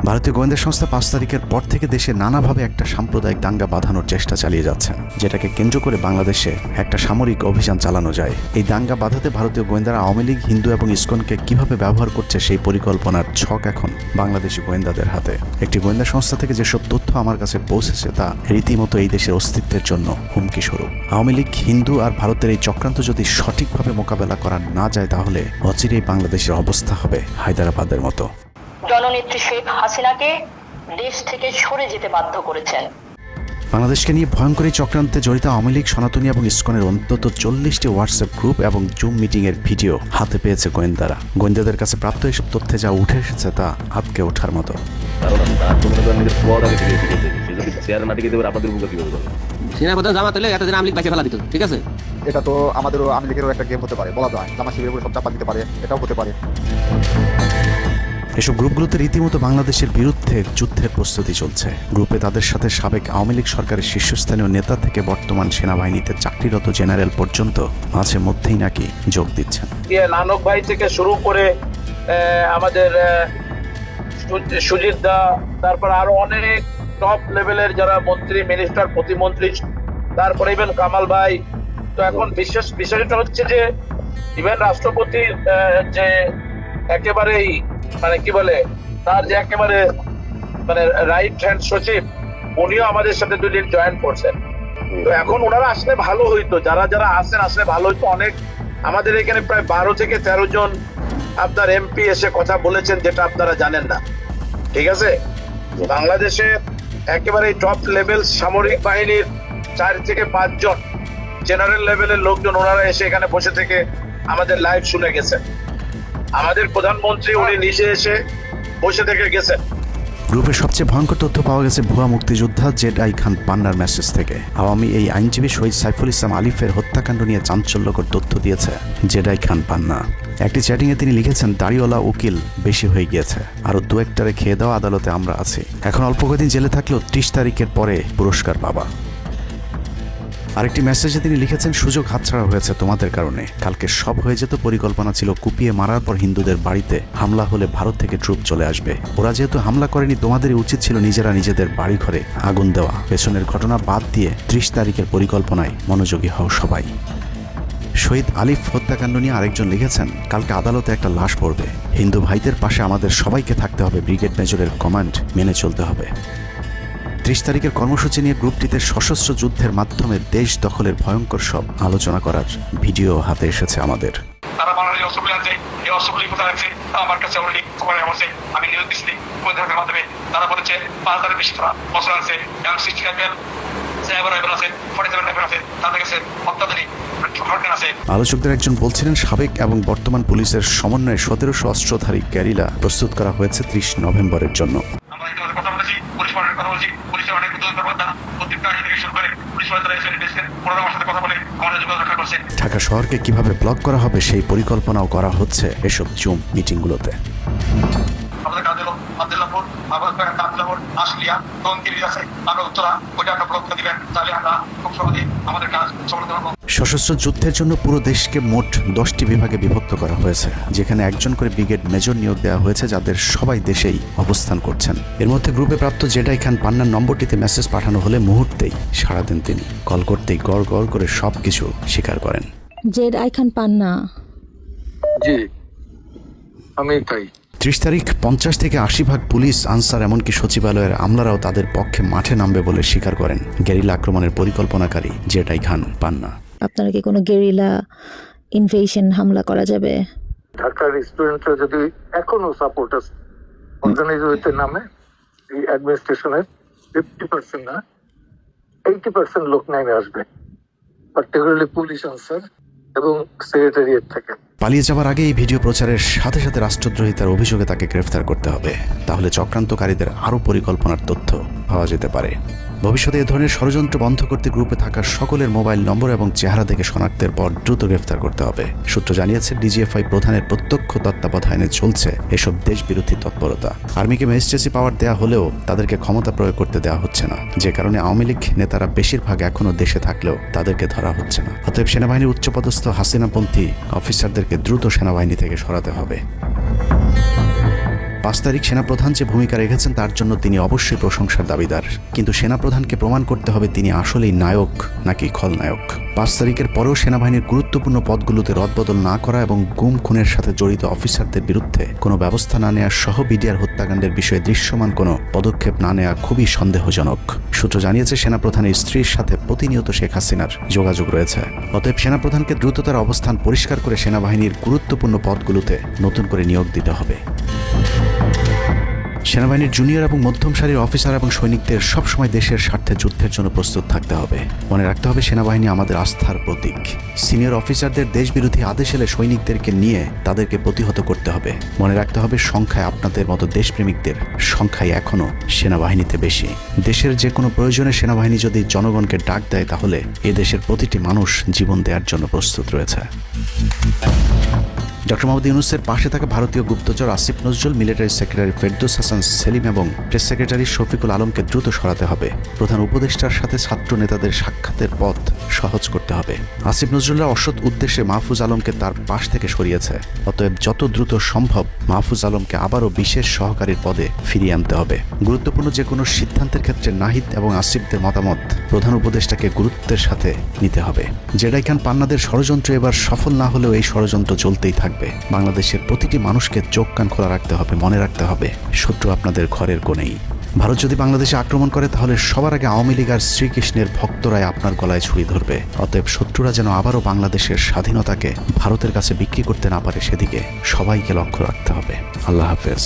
ভারতীয় গোয়েন্দা সংস্থা 5 তারিখের পর থেকে দেশে নানাভাবে একটা সাম্প্রদায়িক দাঙ্গা বাঁধানোর চেষ্টা চালিয়ে যাচ্ছেন, যেটাকে কেন্দ্র করে বাংলাদেশে একটা সামরিক অভিযান চালানো যায়। এই দাঙ্গা বাঁধাতে ভারতীয় গোয়েন্দারা আওয়ামী লীগ, হিন্দু এবং ইসকনকে কিভাবে ব্যবহার করছে সেই পরিকল্পনার ছক এখন বাংলাদেশি গোয়েন্দাদের হাতে। একটি গোয়েন্দা সংস্থা থেকে যেসব তথ্য আমার কাছে পৌঁছেছে তা রীতিমতো এই দেশের অস্তিত্বের জন্য হুমকি স্বরূপ। আওয়ামী লীগ, হিন্দু আর ভারতের এই চক্রান্ত যদি সঠিকভাবে মোকাবেলা করা না যায় তাহলে অচিরেই বাংলাদেশের অবস্থা হবে হায়দ্রাবাদের মতো। জননেত্রী শেখ হাসিনাকে দেশ থেকে সরে যেতে বাধ্য করেছেন। বাংলাদেশকে নিয়ে ভয়ঙ্কর এই চক্রান্তে জড়িত আওয়ামী লীগ, সনাতনী এবং ইসকনের অন্তত 40টি হোয়াটসঅ্যাপ গ্রুপ এবং জুম মিটিংয়ের ভিডিও হাতে পেয়েছে গোয়েন্দারা। গোয়েন্দাদের কাছে প্রাপ্ত এসব তথ্যে যা উঠে এসেছে তা আঁতকে ওঠার মতো। এটা তো আমাদেরও আওয়ামী লীগেরও একটা গেম হতে পারে, বলা যায় জামা শিবিরের উপরে সব চাপা দিতে পারে, এটাও হতে পারে। এসব গ্রুপগুলোতে রীতিমতো বাংলাদেশের বিরুদ্ধে যুদ্ধের প্রস্তুতি চলছে। গ্রুপে তাদের সাথে সাবেক আওয়ামী লীগ সরকারের শীর্ষস্থানীয় নেতা থেকে বর্তমান সেনাবাহিনীতে চাকরিরত জেনারেল পর্যন্ত মাঝে মধ্যেই নাকি যোগ দিচ্ছেন। নানক ভাই থেকে শুরু করে আমাদের সুজিত দা, তারপর আরো অনেক টপ লেভেলের যারা মন্ত্রী, মিনিস্টার, প্রতিমন্ত্রী, তারপরে ইভেন কামাল ভাই। তো এখন বিষয়টা হচ্ছে যে ইভেন রাষ্ট্রপতির যে একেবারেই মানে কি বলে তার যে একেবারে মানে রাইট হ্যান্ড সচিব, উনিও আমাদের সাথে 2 দিন জয়েন করছেন। তো এখন ওনারা আসলে ভালো হইতো, যারা যারা আসেন আসলে ভালো হইতো। অনেক আমাদের এখানে প্রায় 12 থেকে 13 জন আপনার এমপি এসে কথা বলেছেন, যেটা আপনারা জানেন না। ঠিক আছে, বাংলাদেশে একেবারে টপ লেভেল সামরিক বাহিনীর 4 থেকে 5 জন জেনারেল লেভেলের লোকজন ওনারা এসে এখানে বসে থেকে আমাদের লাইভ শুনে গেছেন। আমাদের প্রধানমন্ত্রী উনি নিজে এসে বসে থেকে গেছেন। গ্রুপের সবচেয়ে ভয়ঙ্কর তথ্য পাওয়া গেছে ভুয়া মুক্তিযোদ্ধা জেডআই খান পান্নার মেসেজ থেকে। আওয়ামী এই আইনজীবী শহীদ সাইফুল ইসলাম আলিফের হত্যাকাণ্ড নিয়ে চাঞ্চল্যকর তথ্য দিয়েছে জেডআই খান পান্না। একটি চ্যাটিংয়ে তিনি লিখেছেন, দাড়িওয়ালা উকিল বেশি হয়ে গিয়েছে, আরো 2-1টারে খেয়ে দেওয়া আদালতে আমরা আছি। এখন অল্প কদিন জেলে থাকলেও 30 তারিখের পরে পুরস্কার পাবা। আরেকটি মেসেজে তিনি লিখেছেন, সুযোগ হাতছাড়া হয়েছে তোমাদের কারণে। কালকে সব হয়ে যেত। পরিকল্পনা ছিল কুপিয়ে মারার পর হিন্দুদের বাড়িতে হামলা হলে ভারত থেকে ট্রুপ চলে আসবে। ওরা যেহেতু হামলা করেনি, তোমাদেরই উচিত ছিল নিজেরা নিজেদের বাড়ি ঘরে আগুন দেওয়া। পেছনের ঘটনা বাদ দিয়ে 30 তারিখের পরিকল্পনায় মনোযোগী হও সবাই। শহীদ আলিফ হত্যাকাণ্ড নিয়ে আরেকজন লিখেছেন, কালকে আদালতে একটা লাশ পড়বে। হিন্দু ভাইদের পাশে আমাদের সবাইকে থাকতে হবে। ব্রিগেড মেজরের কমান্ড মেনে চলতে হবে। 30 তারিখের কর্মসূচি নিয়ে গ্রুপটিতে সশস্ত্র যুদ্ধের মাধ্যমে দেশ দখলের ভয়ঙ্কর সব আলোচনা করার ভিডিও হাতে এসেছে আমাদের। তারা বাংলাদেশ অস্ত্রগুলি আছে, এই অস্ত্রগুলি কোথায় আছে আমার কাছে অলরেডি খবর আছে। আমি নিউজ দিচ্ছি গোয়েন্দাদের মাধ্যমে। তারা বলেছে 5000-এর বেশি তারা অস্ত্র আছে, M60 রাইফেল, সাইবার রাইফেল আছে, 47 রাইফেল আছে, তাদের কাছে অত্যাধুনিক হটগান আছে। আলোচকদের একজন বলছিলেন, সাবেক এবং বর্তমান পুলিশের সমন্বয়ে 1700 অস্ত্রধারী গ্যারিলা প্রস্তুত করা হয়েছে 30 নভেম্বরের জন্য। আমরা ইতিমধ্যে কথা বলেছি, পুলিশ পার্টির কথা বলছি, পুলিশের অনেক উদ্যোগ কর্মকর্তা প্রত্যেকটা আগে থেকে শুরু করে পুলিশ পার্টিরা এসে ডেস্কের ওনারা আমার সাথে কথা বলে আমাদের যোগাযোগ রক্ষা করছে। ঢাকা শহরকে কিভাবে ব্লক করা হবে সেই পরিকল্পনাও করা হচ্ছে এসব জুম মিটিংগুলোতে। আমাদের কাজ হলো আব্দুল্লাহপুর, কাবুলাপুর, আশুলিয়া, টঙ্গী আছে, আমরা উত্তরা ওইটা একটা ব্লক করে দিবেন, তাহলে আমরা খুব সহজেই আমাদের কাজ সফলতা পাবো। সশস্ত্র যুদ্ধের জন্য পুরো দেশকে মোট 10টি বিভাগে বিভক্ত করা হয়েছে, যেখানে একজন করে ব্রিগেড মেজর নিয়োগ দেওয়া হয়েছে, যাদের সবাই দেশেই অবস্থান করছেন। এর মধ্যে গ্রুপে প্রাপ্ত জেডআই খান পান্নার নম্বরটিতে মেসেজ পাঠানো হলে মুহূর্তেই সাড়া দেন তিনি। কল করতেই গড় গড় করে সবকিছু স্বীকার করেন। জেডআই খান পান্না, জি আমি তাই। 30 তারিখ 50 থেকে 80 ভাগ পুলিশ, আনসার, এমনকি সচিবালয়ের আমলারাও তাদের পক্ষে মাঠে নামবে বলে স্বীকার করেন গেরিলা আক্রমণের পরিকল্পনাকারী জেডআই খান পান্না। আপনারা কি কোনো গেরিলা ইনভেশন হামলা করা যাবে? ঢাকার স্টুডেন্টরা যদি এখনো সাপোর্টার্স অর্গানাইজ হইতে নামে, এই অ্যাডমিনিস্ট্রেশনের 50% না 80% লোক নেমে আসবে, পার্টিকুলারলি পুলিশ, আনসার এবং সেক্রেটারিয়েট থেকে। পালিয়ে যাওয়ার আগে এই ভিডিও প্রচারের সাথে সাথে রাষ্ট্রদ্রোহিতার অভিযোগে তাকে গ্রেফতার করতে হবে। তাহলে চক্রান্তকারীদের আরও পরিকল্পনার তথ্য পাওয়া যেতে পারে। ভবিষ্যতে এ ধরনের ষড়যন্ত্র বন্ধ করতে গ্রুপে থাকা সকলের মোবাইল নম্বর এবং চেহারা দেখে শনাক্তের পর দ্রুত গ্রেফতার করতে হবে। সূত্র জানিয়েছে, ডিজিএফআই প্রধানের প্রত্যক্ষ তত্ত্বাবধানে চলছে এসব দেশবিরোধী তৎপরতা। আর্মিকে ম্যাজিস্ট্রেসি পাওয়ার দেওয়া হলেও তাদেরকে ক্ষমতা প্রয়োগ করতে দেওয়া হচ্ছে না, যে কারণে আওয়ামী লীগ নেতারা বেশিরভাগ এখনও দেশে থাকলেও তাদেরকে ধরা হচ্ছে না। অতএব সেনাবাহিনীর উচ্চপদস্থ হাসিনাপন্থী অফিসারদেরকে দ্রুত সেনাবাহিনী থেকে সরাতে হবে। 5 তারিখ সেনাপ্রধান যে ভূমিকা রেখেছেন তার জন্য তিনি অবশ্যই প্রশংসার দাবিদার, কিন্তু সেনাপ্রধানকে প্রমাণ করতে হবে তিনি আসলেই নায়ক নাকি খলনায়ক। 5 তারিখের পরেও সেনাবাহিনীর গুরুত্বপূর্ণ পদগুলোতে রদবদল না করা এবং গুম খুনের সাথে জড়িত অফিসারদের বিরুদ্ধে কোনো ব্যবস্থা না নেওয়া সহ বিডিআর হত্যাকাণ্ডের বিষয়ে দৃশ্যমান কোনো পদক্ষেপ না নেওয়া খুবই সন্দেহজনক। সূত্র জানিয়েছে সেনাপ্রধানের স্ত্রীর সাথে প্রতিনিয়ত শেখ হাসিনার যোগাযোগ রয়েছে। অতএব সেনাপ্রধানকে দ্রুত তার অবস্থান পরিষ্কার করে সেনাবাহিনীর গুরুত্বপূর্ণ পদগুলোতে নতুন করে নিয়োগ দিতে হবে। সেনাবাহিনীর জুনিয়র এবং মধ্যম সারির অফিসার এবং সৈনিকদের সবসময় দেশের স্বার্থে যুদ্ধের জন্য প্রস্তুত থাকতে হবে। মনে রাখতে হবে সেনাবাহিনী আমাদের আস্থার প্রতীক। সিনিয়র অফিসারদের দেশবিরোধী আদেশ এলে সৈনিকদেরকে নিয়ে তাদেরকে প্রতিহত করতে হবে। মনে রাখতে হবে সংখ্যায় আপনাদের মতো দেশপ্রেমিকদের সংখ্যাই এখনও সেনাবাহিনীতে বেশি। দেশের যে কোনো প্রয়োজনে সেনাবাহিনী যদি জনগণকে ডাক দেয় তাহলে এ দেশের প্রতিটি মানুষ জীবন দেওয়ার জন্য প্রস্তুত রয়েছে। ডক্টর মোহাম্মদ ইউনূসের পাশে থাকা ভারতীয় গুপ্তচর আসিফ নজরুল, মিলিটারি সেক্রেটারি ফেরদৌস হাসান সেলিম এবং প্রেস সেক্রেটারি শফিকুল আলমকে দ্রুত সরাতে হবে। প্রধান উপদেষ্টার সাথে ছাত্র নেতাদের সাক্ষাতের পথ সহজ করতে হবে। আসিফ নজরুলরা অসৎ উদ্দেশ্যে মাহফুজ আলমকে তার পাশ থেকে সরিয়েছে। অতএব যত দ্রুত সম্ভব মাহফুজ আলমকে আবারও বিশেষ সহকারীর পদে ফিরিয়ে আনতে হবে। গুরুত্বপূর্ণ যে কোনো সিদ্ধান্তের ক্ষেত্রে নাহিদ এবং আসিফদের মতামত প্রধান উপদেষ্টাকে গুরুত্বের সাথে নিতে হবে। জেডাই খান পান্নাদের ষড়যন্ত্র এবার সফল না হলেও এই ষড়যন্ত্র চলতেই থাকবে। বাংলাদেশের প্রতিটি মানুষকে চোখ কান খোলা রাখতে হবে, মনে রাখতে হবে শত্রু আপনাদের ঘরের কোণেই। ভারত যদি বাংলাদেশে আক্রমণ করে তাহলে সবার আগে আওয়ামী লীগ আর শ্রীকৃষ্ণের ভক্তরাই আপনার গলায় ছুরি ধরবে। অতএব শত্রুরা যেন আবারও বাংলাদেশের স্বাধীনতাকে ভারতের কাছে বিক্রি করতে না পারে সেদিকে সবাইকে লক্ষ্য রাখতে হবে। আল্লাহ হাফেজ।